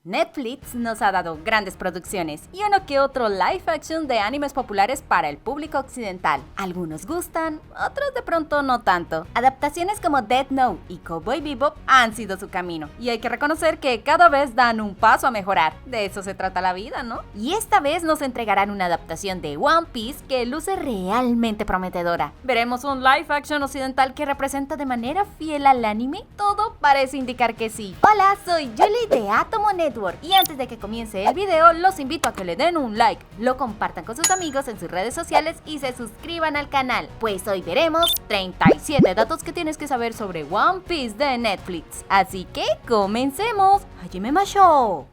Netflix nos ha dado grandes producciones y uno que otro live action de animes populares para el público occidental. Algunos gustan, otros de pronto no tanto. Adaptaciones como Death Note y Cowboy Bebop han sido su camino, y hay que reconocer que cada vez dan un paso a mejorar. De eso se trata la vida, ¿no? Y esta vez nos entregarán una adaptación de One Piece que luce realmente prometedora. Veremos un live action occidental que representa de manera fiel al anime. Todo parece indicar que sí. Hola, soy Julie de Atomo Network y antes de que comience el video los invito a que le den un like, lo compartan con sus amigos en sus redes sociales y se suscriban al canal, pues hoy veremos 37 datos que tienes que saber sobre One Piece de Netflix. Así que comencemos. Hajime Masho.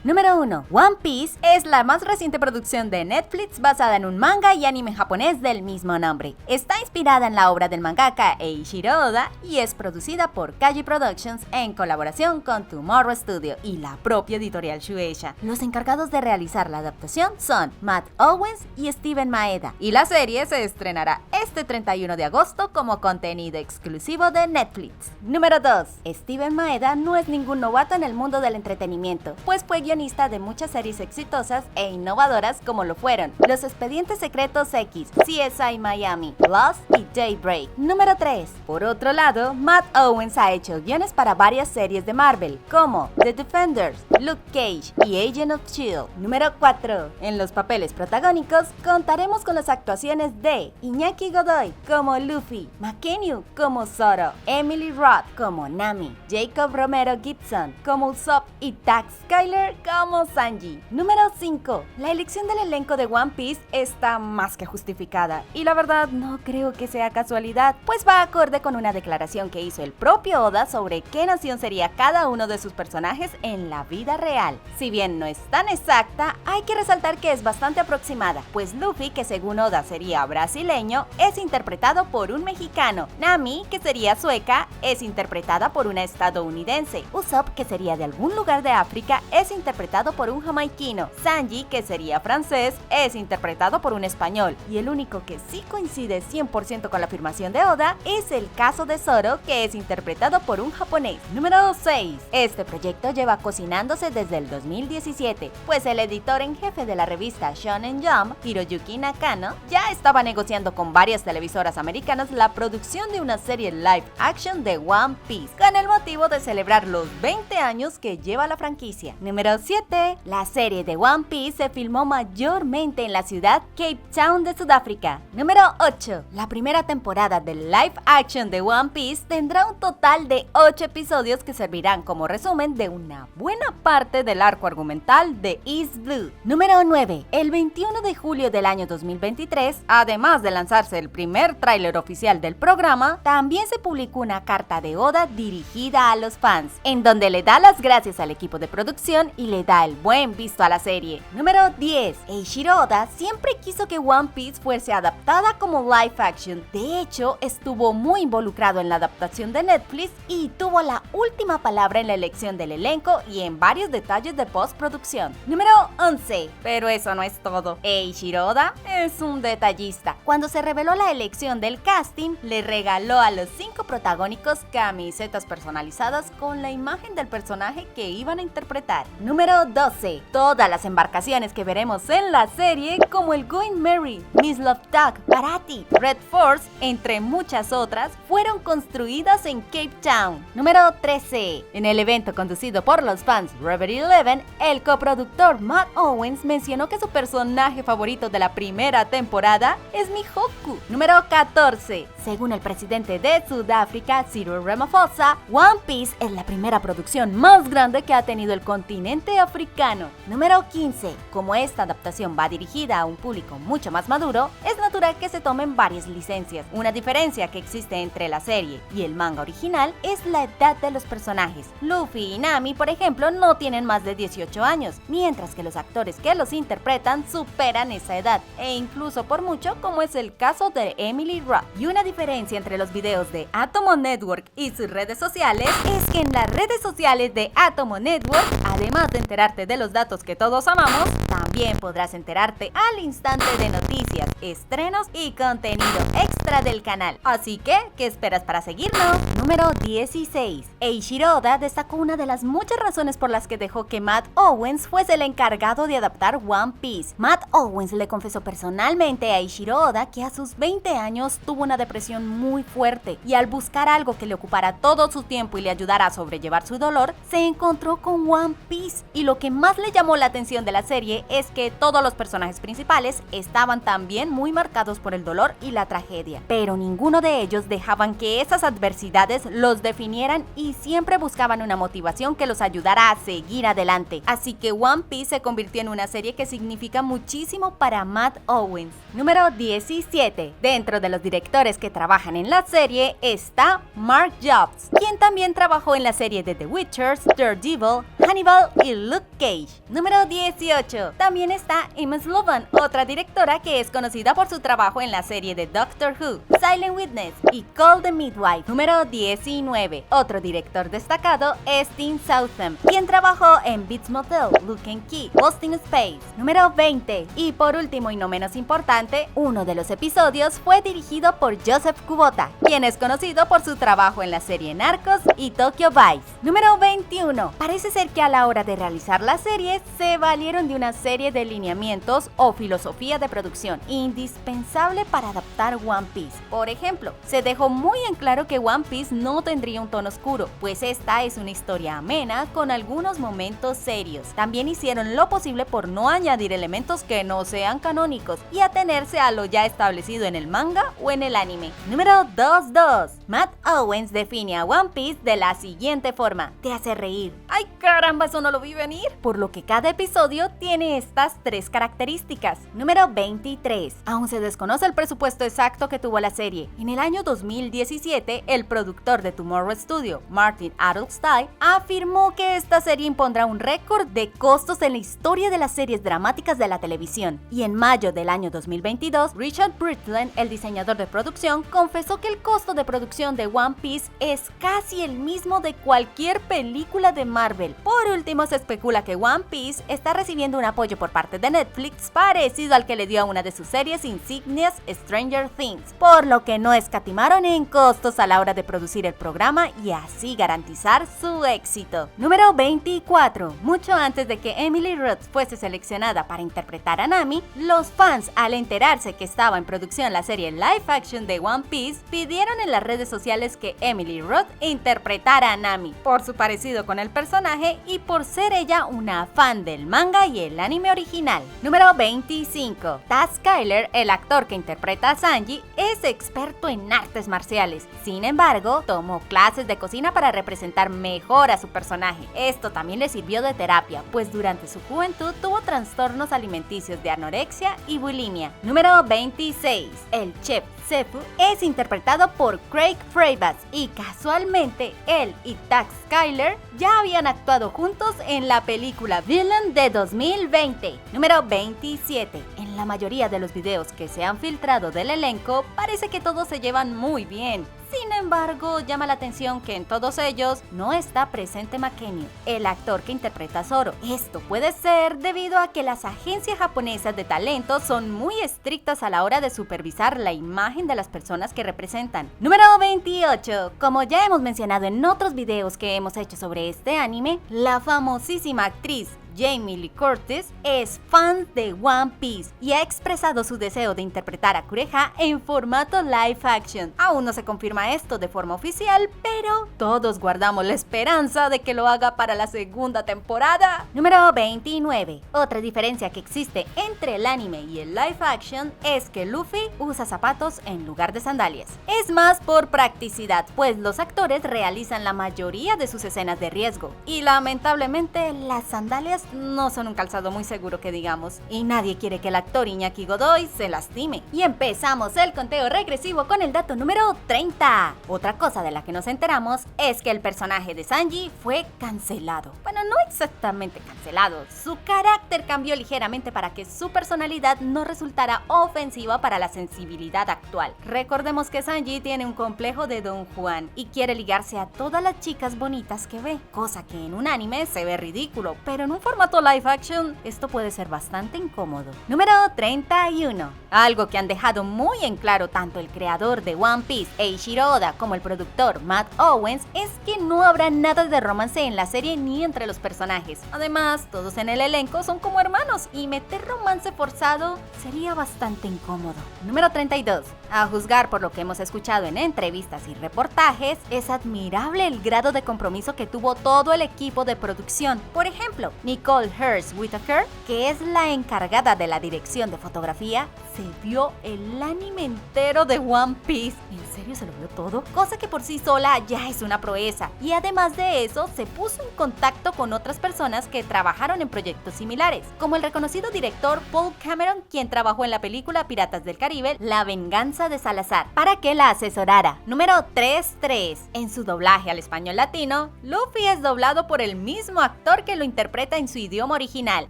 Número 1. One Piece es la más reciente producción de Netflix basada en un manga y anime japonés del mismo nombre. Está inspirada en la obra del mangaka Eiichiro Oda y es producida por Kaji Productions en colaboración con Tomorrow Studio y la propia editorial Shueisha. Los encargados de realizar la adaptación son Matt Owens y Steven Maeda, y la serie se estrenará este 31 de agosto como contenido exclusivo de Netflix. Número 2. Steven Maeda no es ningún novato en el mundo del entretenimiento, pues fue guionista de muchas series exitosas e innovadoras como lo fueron Los Expedientes Secretos X, CSI Miami, Lost y Daybreak. Número 3. Por otro lado, Matt Owens ha hecho guiones para varias series de Marvel como The Defenders, Luke Cage y Agent of S.H.I.E.L.D. Número 4. En los papeles protagónicos contaremos con las actuaciones de Iñaki Godoy como Luffy, McKenna como Zoro, Emily Roth como Nami, Jacob Romero Gibson como Usopp y Tax Skyler como Sanji. Número 5. La elección del elenco de One Piece está más que justificada y la verdad no creo que sea casualidad, pues va acorde con una declaración que hizo el propio Oda sobre qué nación sería cada uno de sus personajes en la vida real. Si bien no es tan exacta, hay que resaltar que es bastante aproximada, pues Luffy, que según Oda sería brasileño, es interpretado por un mexicano. Nami, que sería sueca, es interpretada por una estadounidense. Usopp, que sería de algún lugar de África, es interpretado por un jamaiquino. Sanji, que sería francés, es interpretado por un español. Y el único que sí coincide 100% con la afirmación de Oda es el caso de Zoro, que es interpretado por un japonés. Número 6. Este proyecto lleva cocinándose desde el 2017, pues el editor en jefe de la revista Shonen Jump, Hiroyuki Nakano, ya estaba negociando con varias televisoras americanas la producción de una serie live action de One Piece, con el motivo de celebrar los 20 años que lleva la franquicia. Número 7. La serie de One Piece se filmó mayormente en la ciudad Cape Town de Sudáfrica. Número 8. La primera temporada del live action de One Piece tendrá un total de 8 episodios que servirán como resumen de una buena parte del arco argumental de East Blue. Número 9. El 21 de julio del año 2023, además de lanzarse el primer tráiler oficial del programa, también se publicó una carta de Oda dirigida a los fans, en donde le da las gracias al equipo de producción y le da el buen visto a la serie. Número 10. Eiichiro Oda siempre quiso que One Piece fuese adaptada como live action. De hecho, estuvo muy involucrado en la adaptación de Netflix y tuvo la última palabra en la elección del elenco y en varios detalles de postproducción. Número 11. Pero eso no es todo. Eiichiro Oda es un detallista. Cuando se reveló la elección del casting, le regaló a los 5 protagónicos camisetas personalizadas con la imagen del personaje que iban a interpretar. Número 12. Todas las embarcaciones que veremos en la serie, como el Going Merry, Miss Love Duck, Baratie, Red Force, entre muchas otras, fueron construidas en Cape Town. Número 13. En el evento conducido por los fans Reverie 11, el coproductor Matt Owens mencionó que su personaje favorito de la primera temporada es Mihawk. Número 14. Según el presidente de Sudáfrica, Cyril Ramaphosa, One Piece es la primera producción más grande que ha tenido el continente africano. Número 15. Como esta adaptación va dirigida a un público mucho más maduro, es natural censura que se tomen varias licencias. Una diferencia que existe entre la serie y el manga original es la edad de los personajes. Luffy y Nami, por ejemplo, no tienen más de 18 años, mientras que los actores que los interpretan superan esa edad, e incluso por mucho, como es el caso de Emily Roth. Y una diferencia entre los videos de Atomo Network y sus redes sociales es que en las redes sociales de Atomo Network, además de enterarte de los datos que todos amamos, también podrás enterarte al instante de noticias, estrenos y contenido extra del canal. Así que, ¿qué esperas para seguirnos? Número 16. Eiichiro Oda destacó una de las muchas razones por las que dejó que Matt Owens fuese el encargado de adaptar One Piece. Matt Owens le confesó personalmente a Eiichiro Oda que a sus 20 años tuvo una depresión muy fuerte y al buscar algo que le ocupara todo su tiempo y le ayudara a sobrellevar su dolor, se encontró con One Piece. Y lo que más le llamó la atención de la serie es que todos los personajes principales estaban también muy marcados por el dolor y la tragedia, pero ninguno de ellos dejaban que esas adversidades los definieran y siempre buscaban una motivación que los ayudara a seguir adelante. Así que One Piece se convirtió en una serie que significa muchísimo para Matt Owens. Número 17. Dentro de los directores que trabajan en la serie está Mark Jobs, quien también trabajó en la serie de The Witcher, Daredevil, Hannibal y Luke Cage. Número 18. También está Emma Slovan, otra directora que es conocida por su trabajo en la serie de Doctor Who, Silent Witness y Call the Midwife. Número 19. Otro director destacado es Tim Southam, quien trabajó en Bates Motel, Lock and Key, Lost in Space. Número 20. Y por último y no menos importante, uno de los episodios fue dirigido por Joseph Kubota, quien es conocido por su trabajo en la serie Narcos y Tokyo Vice. Número 21. Parece ser que a la hora de realizar la serie se valieron de una serie de lineamientos o filosofía de producción indispensable para adaptar One Piece. Por ejemplo, se dejó muy en claro que One Piece no tendría un tono oscuro, pues esta es una historia amena con algunos momentos serios. También hicieron lo posible por no añadir elementos que no sean canónicos y atenerse a lo ya establecido en el manga o en el anime. Número 22. Matt Owens define a One Piece de la siguiente forma: te hace reír. ¡Ay, caramba! Eso no lo vi venir. Por lo que cada episodio tiene estas tres características. Número 23. Aún se desconoce el presupuesto exacto que tuvo la serie. En el año 2017, el productor de Tomorrow Studio, Martin Adelstein, afirmó que esta serie impondrá un récord de costos en la historia de las series dramáticas de la televisión. Y en mayo del año 2022, Richard Britland, el diseñador de producción, confesó que el costo de producción de One Piece es casi el mismo de cualquier película de Marvel. Por último, se especula que One Piece está recibiendo un apoyo por parte de Netflix parecido al que le dio a una de sus series insignias, Stranger Things, por lo que no escatimaron en costos a la hora de producir el programa y así garantizar su éxito. Número 24. Mucho antes de que Emily Roth fuese seleccionada para interpretar a Nami, los fans, al enterarse que estaba en producción la serie live action de One Piece, pidieron en las redes sociales que Emily Roth interpretara a Nami, por su parecido con el personaje y por ser ella una fan del manga y el anime original. Número 25. Taz Skyler, el actor que interpreta a Sanji, es experto en artes marciales. Sin embargo, tomó clases de cocina para representar mejor a su personaje. Esto también le sirvió de terapia, pues durante su juventud tuvo trastornos alimenticios de anorexia y bulimia. Número 26. El chef Sefu es interpretado por Craig Freibas y casualmente él y Taz Skyler ya habían actuado juntos en la película Villain de 2020. Número 27. En la mayoría de los videos que se han filtrado del elenco parece que todos se llevan muy bien. Sin embargo, llama la atención que en todos ellos no está presente Mackenzie, el actor que interpreta a Zoro. Esto puede ser debido a que las agencias japonesas de talentos son muy estrictas a la hora de supervisar la imagen de las personas que representan. Número 28. Como ya hemos mencionado en otros videos que hemos hecho sobre este anime, la famosísima actriz Jamie Lee Curtis es fan de One Piece y ha expresado su deseo de interpretar a Kureha en formato live action. Aún no se confirma esto de forma oficial, pero todos guardamos la esperanza de que lo haga para la segunda temporada. Número 29. Otra diferencia que existe entre el anime y el live action es que Luffy usa zapatos en lugar de sandalias. Es más por practicidad, pues los actores realizan la mayoría de sus escenas de riesgo y lamentablemente las sandalias no son un calzado muy seguro que digamos, y nadie quiere que el actor Iñaki Godoy se lastime. Y empezamos el conteo regresivo con el dato número 30. Otra cosa de la que nos enteramos es que el personaje de Sanji fue cancelado. Bueno, no exactamente cancelado, su carácter cambió ligeramente para que su personalidad no resultara ofensiva para la sensibilidad actual. Recordemos que Sanji tiene un complejo de Don Juan y quiere ligarse a todas las chicas bonitas que ve, cosa que en un anime se ve ridículo, pero en un formato live action esto puede ser bastante incómodo. Número 31. Algo que han dejado muy en claro tanto el creador de One Piece, Eiichiro Oda, como el productor Matt Owens, es que no habrá nada de romance en la serie ni entre los personajes. Además, todos en el elenco son como hermanos y meter romance forzado sería bastante incómodo. Número 32. A juzgar por lo que hemos escuchado en entrevistas y reportajes, es admirable el grado de compromiso que tuvo todo el equipo de producción. Por ejemplo, Nicole Hurst Whittaker, que es la encargada de la dirección de fotografía, se vio el anime entero de One Piece. ¿En serio se lo vio todo? Cosa que por sí sola ya es una proeza. Y además de eso, se puso en contacto con otras personas que trabajaron en proyectos similares, como el reconocido director Paul Cameron, quien trabajó en la película Piratas del Caribe, La venganza de Salazar, para que la asesorara. Número 33. En su doblaje al español latino, Luffy es doblado por el mismo actor que lo interpreta en su idioma original,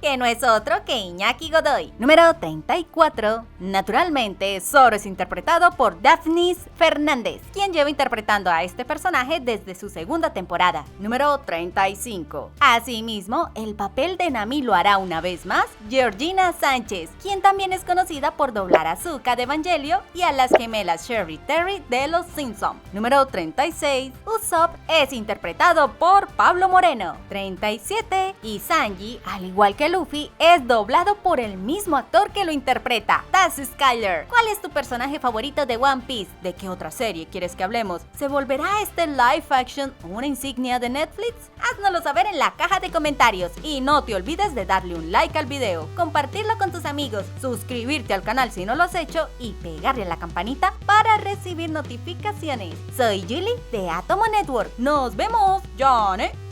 que no es otro que Iñaki Godoy. Número 34. Naturalmente, Zoro es interpretado por Daphnis Fernández, quien lleva interpretando a este personaje desde su segunda temporada. Número 35. Asimismo, el papel de Nami lo hará una vez más Georgina Sánchez, quien también es conocida por doblar a Zuka de Evangelio y a las gemelas Sherry Terry de Los Simpson. Número 36. Usopp es interpretado por Pablo Moreno. 37. Y Sanji, al igual que Luffy, es doblado por el mismo actor que lo interpreta, Taz Skylar. ¿Cuál es tu personaje favorito de One Piece? ¿De qué otra serie quieres que hablemos? ¿Se volverá este live action una insignia de Netflix? Háznoslo saber en la caja de comentarios y no te olvides de darle un like al video, compartirlo con tus amigos, suscribirte al canal si no lo has hecho y pegarle a la campanita para recibir notificaciones. Soy Julie de Atomo Network. Nos vemos, Johnny.